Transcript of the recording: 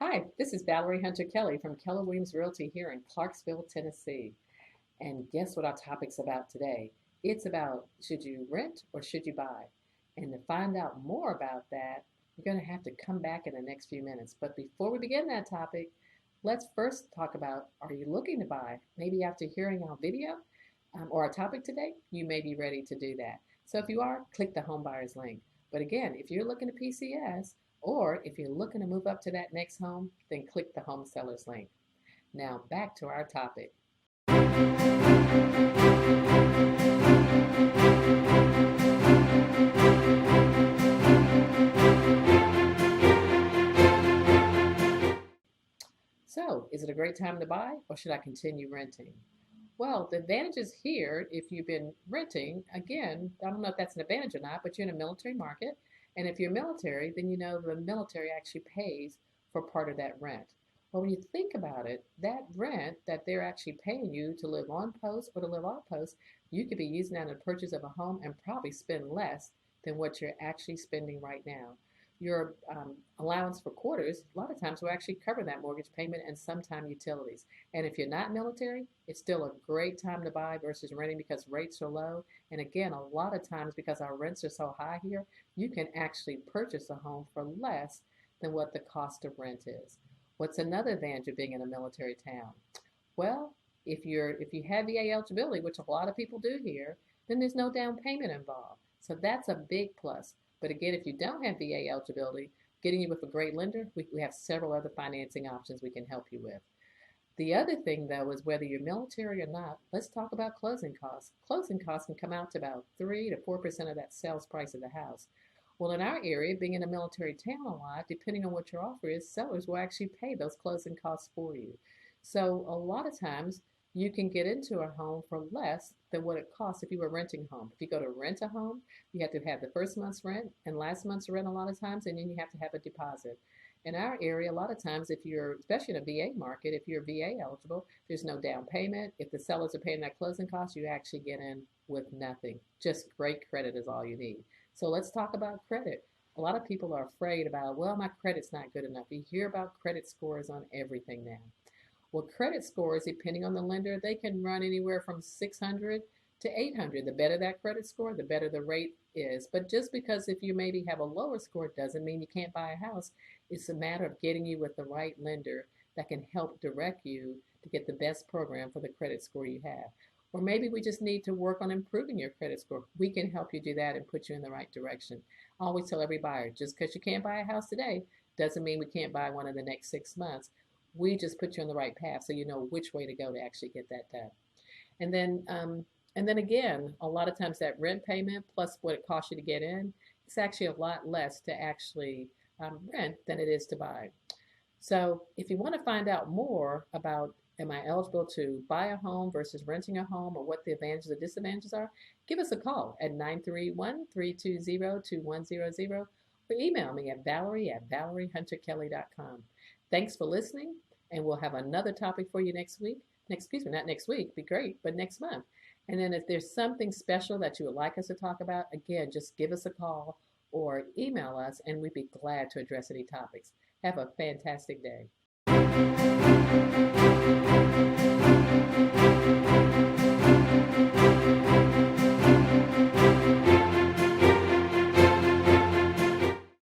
Hi, this is Valerie Hunter Kelly from Keller Williams Realty here in Clarksville, Tennessee. And guess what our topic's about today? It's about should you rent or should you buy? And to find out more about that, you're going to have to come back in the next few minutes. But before we begin that topic, let's first talk about are you looking to buy? Maybe after hearing our video or our topic today, you may be ready to do that. So if you are, click the home buyers link. But again, if you're looking to PCS, or if you're looking to move up to that next home, then click the home sellers link. Now back to our topic. So, is it a great time to buy or should I continue renting? Well, the advantages here, if you've been renting, again, I don't know if that's an advantage or not, but you're in a military market. And if you're military, then you know the military actually pays for part of that rent. Well, when you think about it, that rent that they're actually paying you to live on post or to live off post, you could be using that in the purchase of a home and probably spend less than what you're actually spending right now. Your allowance for quarters, a lot of times will actually cover that mortgage payment and sometime utilities. And if you're not military, it's still a great time to buy versus renting because rates are low. And again, a lot of times because our rents are so high here, you can actually purchase a home for less than what the cost of rent is. What's another advantage of being in a military town? Well, if you have VA eligibility, which a lot of people do here, then there's no down payment involved. So that's a big plus. But again, if you don't have VA eligibility, getting you with a great lender, we have several other financing options we can help you with. The other thing, though, is whether you're military or not, let's talk about closing costs. Closing costs can come out to about 3 to 4% of that sales price of the house. Well, in our area, being in a military town a lot, depending on what your offer is, sellers will actually pay those closing costs for you. So a lot of times, you can get into a home for less than what it costs if you were renting a home. If you go to rent a home, you have to have the first month's rent and last month's rent a lot of times, and then you have to have a deposit. In our area, a lot of times, if you're, especially in a VA market, if you're VA eligible, there's no down payment. If the sellers are paying that closing cost, you actually get in with nothing. Just great credit is all you need. So let's talk about credit. A lot of people are afraid about, well, my credit's not good enough. You hear about credit scores on everything now. Well, credit scores, depending on the lender, they can run anywhere from 600 to 800. The better that credit score, the better the rate is. But just because if you maybe have a lower score doesn't mean you can't buy a house. It's a matter of getting you with the right lender that can help direct you to get the best program for the credit score you have. Or maybe we just need to work on improving your credit score. We can help you do that and put you in the right direction. I always tell every buyer, just because you can't buy a house today doesn't mean we can't buy one in the next 6 months. We just put you on the right path so you know which way to go to actually get that done. And then again, a lot of times that rent payment plus what it costs you to get in, it's actually a lot less to actually rent than it is to buy. So if you want to find out more about am I eligible to buy a home versus renting a home or what the advantages and disadvantages are, give us a call at 931-320-2100 or email me at valerihunterkelly.com. Thanks for listening, and we'll have another topic for you next week. Excuse me, not next week, be great, but next month. And then if there's something special that you would like us to talk about, again, just give us a call or email us, and we'd be glad to address any topics. Have a fantastic day.